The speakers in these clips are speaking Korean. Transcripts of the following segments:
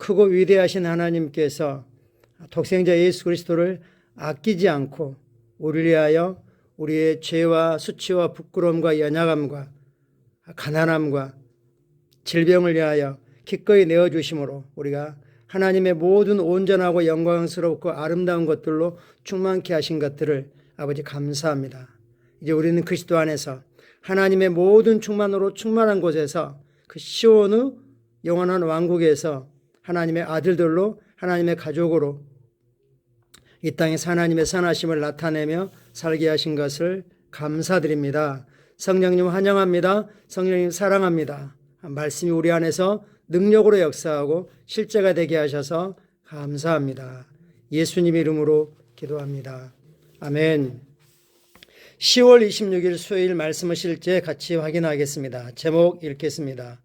크고 위대하신 하나님께서 독생자 예수 그리스도를 아끼지 않고 우리를 위하여 우리의 죄와 수치와 부끄러움과 연약함과 가난함과 질병을 위하여 기꺼이 내어주심으로 우리가 하나님의 모든 온전하고 영광스럽고 아름다운 것들로 충만케 하신 것들을 아버지 감사합니다. 이제 우리는 그리스도 안에서 하나님의 모든 충만으로 충만한 곳에서 그 시온의 영원한 왕국에서 하나님의 아들들로 하나님의 가족으로 이 땅에서 하나님의 선하심을 나타내며 살게 하신 것을 감사드립니다. 성령님 환영합니다. 성령님 사랑합니다. 말씀이 우리 안에서 능력으로 역사하고 실제가 되게 하셔서 감사합니다. 예수님 이름으로 기도합니다. 아멘. 10월 26일 수요일 말씀을 실제 같이 확인하겠습니다. 제목 읽겠습니다.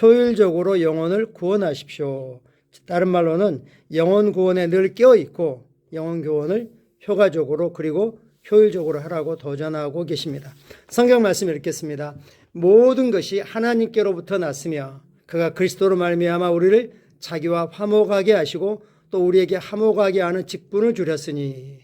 효율적으로 영혼을 구원하십시오. 다른 말로는 영혼 구원에 늘 깨어있고 영혼 구원을 효과적으로 그리고 효율적으로 하라고 도전하고 계십니다. 성경 말씀 읽겠습니다. 모든 것이 하나님께로부터 났으며 그가 그리스도로 말미암아 우리를 자기와 화목하게 하시고 또 우리에게 화목하게 하는 직분을 주렸으니,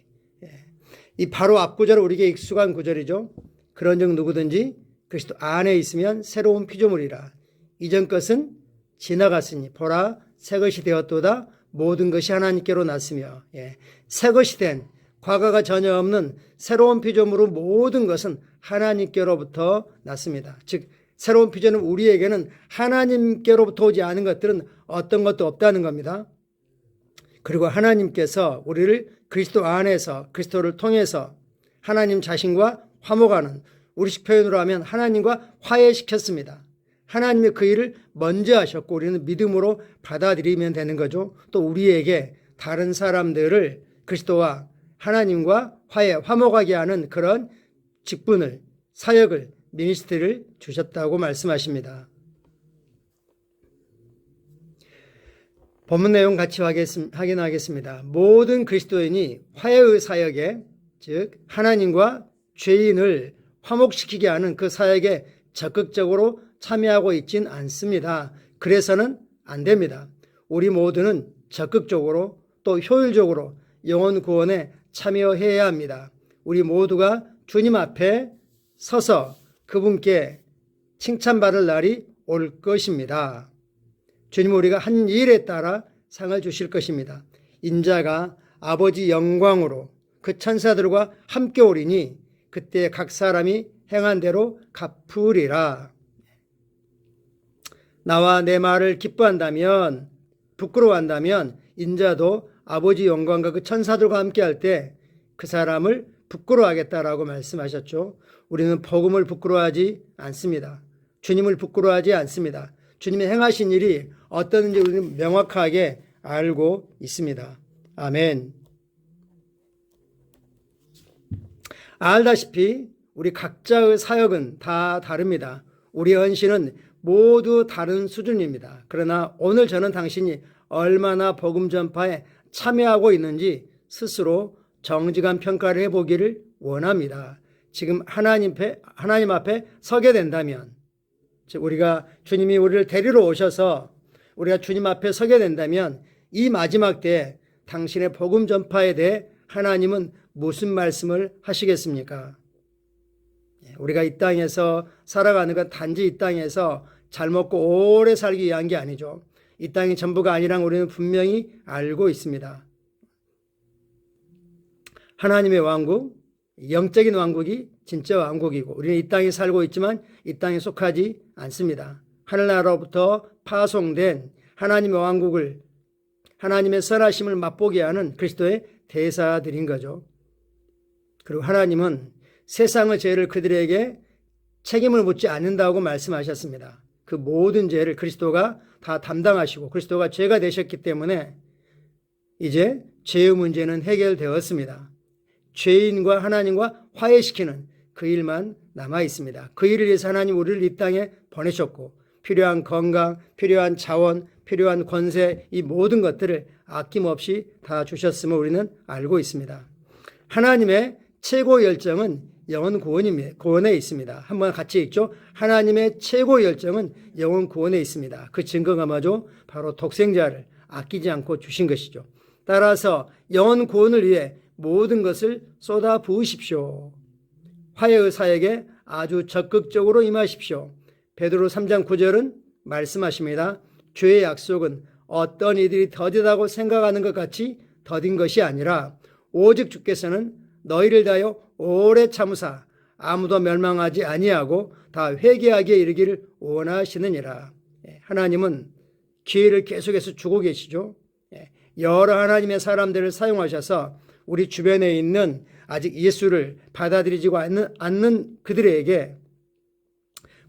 이 바로 앞구절은 우리에게 익숙한 구절이죠. 그런즉 누구든지 그리스도 안에 있으면 새로운 피조물이라. 이전 것은 지나갔으니 보라 새 것이 되었도다. 모든 것이 하나님께로 났으며, 새 것이 된 과거가 전혀 없는 새로운 피조물로 모든 것은 하나님께로부터 났습니다. 즉 새로운 피조는 우리에게는 하나님께로부터 오지 않은 것들은 어떤 것도 없다는 겁니다. 그리고 하나님께서 우리를 그리스도 안에서 그리스도를 통해서 하나님 자신과 화목하는, 우리식 표현으로 하면 하나님과 화해시켰습니다. 하나님이 그 일을 먼저 하셨고 우리는 믿음으로 받아들이면 되는 거죠. 또 우리에게 다른 사람들을 그리스도와 하나님과 화목하게 하는 그런 직분을, 사역을, 미니스트리를 주셨다고 말씀하십니다. 본문 내용 같이 확인하겠습니다. 모든 그리스도인이 화해의 사역에, 즉 하나님과 죄인을 화목시키게 하는 그 사역에 적극적으로 참여하고 있진 않습니다. 그래서는 안 됩니다. 우리 모두는 적극적으로 또 효율적으로 영혼 구원에 참여해야 합니다. 우리 모두가 주님 앞에 서서 그분께 칭찬받을 날이 올 것입니다. 주님 우리가 한 일에 따라 상을 주실 것입니다. 인자가 아버지 영광으로 그 천사들과 함께 오리니 그때 각 사람이 행한 대로 갚으리라. 나와 내 말을 기뻐한다면, 부끄러워한다면 인자도 아버지 영광과 그 천사들과 함께 할 때 그 사람을 부끄러워하겠다라고 말씀하셨죠. 우리는 복음을 부끄러워하지 않습니다. 주님을 부끄러워하지 않습니다. 주님이 행하신 일이 어떠는지 우리는 명확하게 알고 있습니다. 아멘. 알다시피 우리 각자의 사역은 다 다릅니다. 우리의 헌신은 모두 다른 수준입니다. 그러나 오늘 저는 당신이 얼마나 복음 전파에 참여하고 있는지 스스로 정직한 평가를 해보기를 원합니다. 지금 하나님 앞에 서게 된다면, 즉 우리가 주님이 우리를 데리러 오셔서 우리가 주님 앞에 서게 된다면 이 마지막 때에 당신의 복음 전파에 대해 하나님은 무슨 말씀을 하시겠습니까? 우리가 이 땅에서 살아가는 건 단지 이 땅에서 잘 먹고 오래 살기 위한 게 아니죠. 이 땅이 전부가 아니란 우리는 분명히 알고 있습니다. 하나님의 왕국, 영적인 왕국이 진짜 왕국이고 우리는 이 땅에 살고 있지만 이 땅에 속하지 않습니다. 하늘나라로부터 파송된 하나님의 왕국을, 하나님의 선하심을 맛보게 하는 그리스도의 대사들인 거죠. 그리고 하나님은 세상의 죄를 그들에게 책임을 묻지 않는다고 말씀하셨습니다. 그 모든 죄를 그리스도가 다 담당하시고 그리스도가 죄가 되셨기 때문에 이제 죄의 문제는 해결되었습니다. 죄인과 하나님과 화해시키는 그 일만 남아 있습니다. 그 일을 위해서 하나님 우리를 이 땅에 보내셨고 필요한 건강, 필요한 자원, 필요한 권세, 이 모든 것들을 아낌없이 다 주셨음을 우리는 알고 있습니다. 하나님의 최고 열정은 영혼 구원에 있습니다. 한번 같이 읽죠. 하나님의 최고 열정은 영혼 구원에 있습니다. 그 증거가 뭐죠? 바로 독생자를, 아끼지 않고 주신 것이죠. 따라서 영혼 구원을 위해 모든 것을 쏟아 부으십시오. 화해의 사역에 아주 적극적으로 임하십시오. 베드로 3장 9절은 말씀하십니다. 주의 약속은 어떤 이들이 더디다고 생각하는 것 같이 더딘 것이 아니라 오직 주께서는 너희를 다하여 오래 참으사 아무도 멸망하지 아니하고 다 회개하기에 이르기를 원하시느니라. 하나님은 기회를 계속해서 주고 계시죠. 여러 하나님의 사람들을 사용하셔서 우리 주변에 있는 아직 예수를 받아들이지 않는 그들에게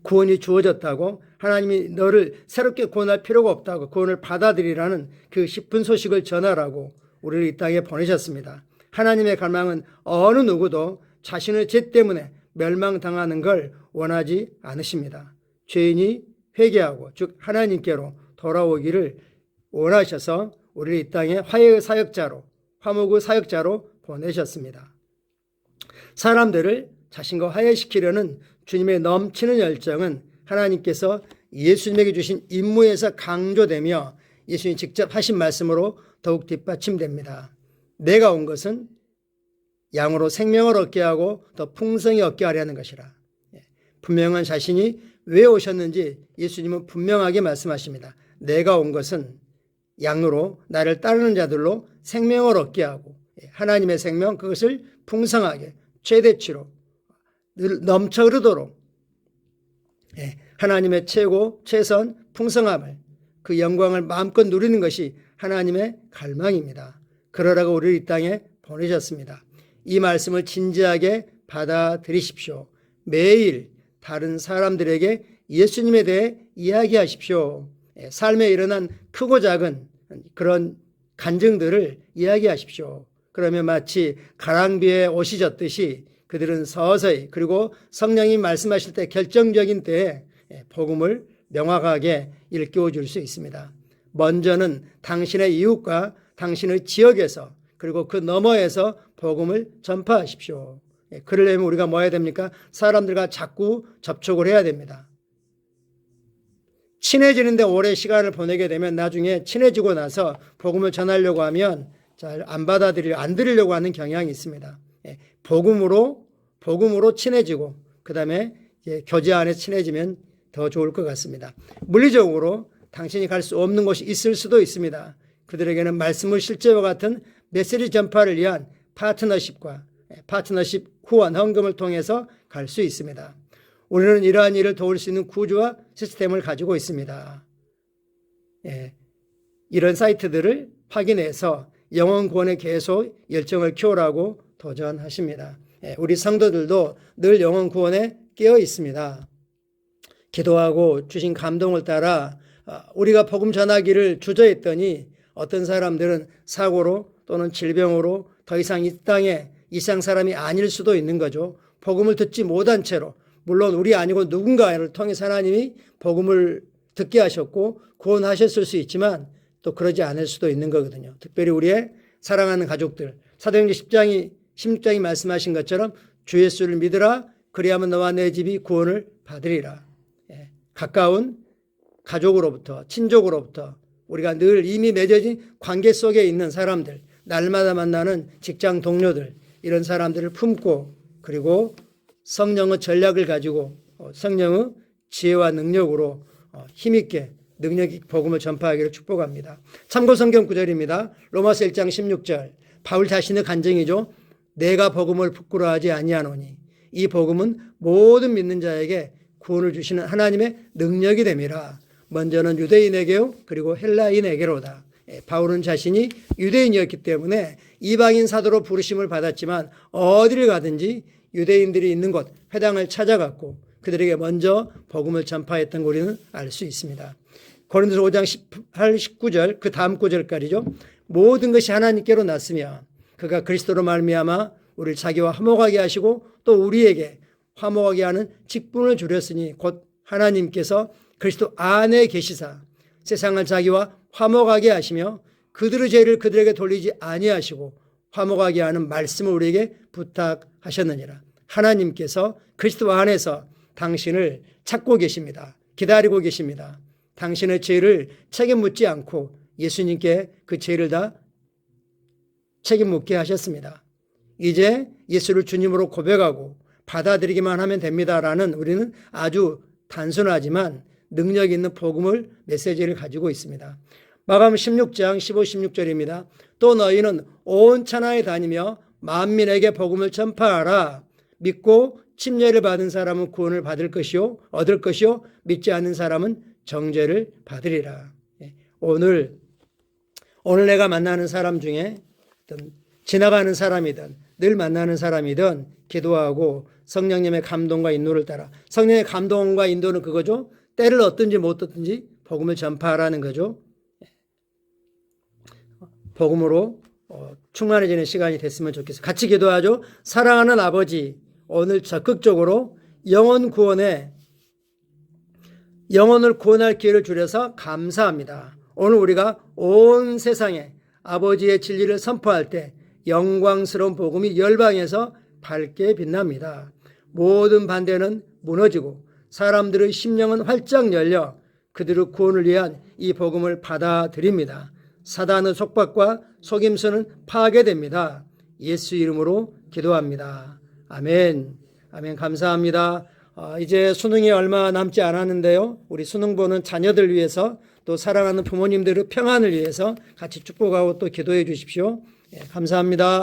구원이 주어졌다고, 하나님이 너를 새롭게 구원할 필요가 없다고, 구원을 받아들이라는 그 싶은 소식을 전하라고 우리를 이 땅에 보내셨습니다. 하나님의 갈망은 어느 누구도 자신의 죄 때문에 멸망당하는 걸 원하지 않으십니다. 죄인이 회개하고 즉 하나님께로 돌아오기를 원하셔서 우리를 이 땅에 화해의 사역자로, 화목의 사역자로 보내셨습니다. 사람들을 자신과 화해시키려는 주님의 넘치는 열정은 하나님께서 예수님에게 주신 임무에서 강조되며 예수님이 직접 하신 말씀으로 더욱 뒷받침됩니다. 내가 온 것은 양으로 생명을 얻게 하고 더 풍성히 얻게 하려는 것이라. 분명한 자신이 왜 오셨는지 예수님은 분명하게 말씀하십니다. 내가 온 것은 양으로 나를 따르는 자들로 생명을 얻게 하고, 하나님의 생명, 그것을 풍성하게 최대치로 늘 넘쳐 흐르도록 하나님의 최고 최선 풍성함을, 그 영광을 마음껏 누리는 것이 하나님의 갈망입니다. 그러라고 우리를 이 땅에 보내셨습니다. 이 말씀을 진지하게 받아들이십시오. 매일 다른 사람들에게 예수님에 대해 이야기하십시오. 삶에 일어난 크고 작은 그런 간증들을 이야기하십시오. 그러면 마치 가랑비에 옷이 젖듯이 그들은 서서히, 그리고 성령이 말씀하실 때 결정적인 때에 복음을 명확하게 일깨워 줄 수 있습니다. 먼저는 당신의 이웃과 당신의 지역에서, 그리고 그 너머에서 복음을 전파하십시오. 그러려면 우리가 뭐 해야 됩니까? 사람들과 자꾸 접촉을 해야 됩니다. 친해지는데 오래 시간을 보내게 되면 나중에 친해지고 나서 복음을 전하려고 하면 잘 안 들으려고 하는 경향이 있습니다. 복음으로 친해지고, 그 다음에 교제 안에 친해지면 더 좋을 것 같습니다. 물리적으로 당신이 갈 수 없는 곳이 있을 수도 있습니다. 그들에게는 말씀의 실제와 같은 메시지 전파를 위한 파트너십 후원, 헌금을 통해서 갈 수 있습니다. 우리는 이러한 일을 도울 수 있는 구조와 시스템을 가지고 있습니다. 이런 사이트들을 확인해서 영혼 구원에 계속 열정을 키우라고 도전하십니다. 우리 성도들도 늘 영혼 구원에 깨어 있습니다. 기도하고 주신 감동을 따라 우리가 복음 전하기를 주저했더니 어떤 사람들은 사고로 또는 질병으로 더 이상 이 땅에 이상 사람이 아닐 수도 있는 거죠. 복음을 듣지 못한 채로, 물론 우리 아니고 누군가를 통해서 하나님이 복음을 듣게 하셨고 구원하셨을 수 있지만 또 그러지 않을 수도 있는 거거든요. 특별히 우리의 사랑하는 가족들, 사도행전 16장이 말씀하신 것처럼 주 예수를 믿으라, 그리하면 너와 내 집이 구원을 받으리라. 가까운 가족으로부터, 친족으로부터, 우리가 늘 이미 맺어진 관계 속에 있는 사람들, 날마다 만나는 직장 동료들, 이런 사람들을 품고, 그리고 성령의 전략을 가지고 성령의 지혜와 능력으로 힘있게 능력 있게 복음을 전파하기를 축복합니다. 참고 성경 구절입니다. 로마서 1장 16절. 바울 자신의 간증이죠. 내가 복음을 부끄러워하지 아니하노니 이 복음은 모든 믿는 자에게 구원을 주시는 하나님의 능력이 됨이라. 먼저는 유대인에게요, 그리고 헬라인에게로다. 바울은 자신이 유대인이었기 때문에 이방인 사도로 부르심을 받았지만 어디를 가든지 유대인들이 있는 곳, 회당을 찾아갔고 그들에게 먼저 복음을 전파했던 거 우리는 알 수 있습니다. 고린도서 5장 18, 19절, 그 다음 구절까지죠. 모든 것이 하나님께로 났으며 그가 그리스도로 말미암아 우리를 자기와 화목하게 하시고 또 우리에게 화목하게 하는 직분을 주렸으니 곧 하나님께서 그리스도 안에 계시사 세상을 자기와 화목하게 하시며 그들의 죄를 그들에게 돌리지 아니하시고 화목하게 하는 말씀을 우리에게 부탁하셨느니라. 하나님께서 그리스도 안에서 당신을 찾고 계십니다. 기다리고 계십니다. 당신의 죄를 책임 묻지 않고 예수님께 그 죄를 다 책임 묻게 하셨습니다. 이제 예수를 주님으로 고백하고 받아들이기만 하면 됩니다라는 우리는 아주 단순하지만 능력 있는 복음을 메시지를 가지고 있습니다. 마가복음 16장 15, 16절입니다. 또 너희는 온 천하에 다니며 만민에게 복음을 전파하라. 믿고 침례를 받은 사람은 구원을 얻을 것이요 믿지 않는 사람은 정죄를 받으리라. 오늘 내가 만나는 사람 중에 지나가는 사람이든 늘 만나는 사람이든 기도하고 성령님의 감동과 인도를 따라, 성령의 감동과 인도는 그거죠. 때를 얻든지 못 얻든지 복음을 전파하라는 거죠. 복음으로 충만해지는 시간이 됐으면 좋겠어요. 같이 기도하죠. 사랑하는 아버지, 오늘 적극적으로 영혼을 구원할 기회를 주셔서 감사합니다. 오늘 우리가 온 세상에 아버지의 진리를 선포할 때 영광스러운 복음이 열방에서 밝게 빛납니다. 모든 반대는 무너지고 사람들의 심령은 활짝 열려 그들의 구원을 위한 이 복음을 받아들입니다. 사단의 속박과 속임수는 파괴됩니다. 예수 이름으로 기도합니다. 아멘. 아멘. 감사합니다. 이제 수능이 얼마 남지 않았는데요. 우리 수능 보는 자녀들 위해서 또 사랑하는 부모님들의 평안을 위해서 같이 축복하고 또 기도해 주십시오. 감사합니다.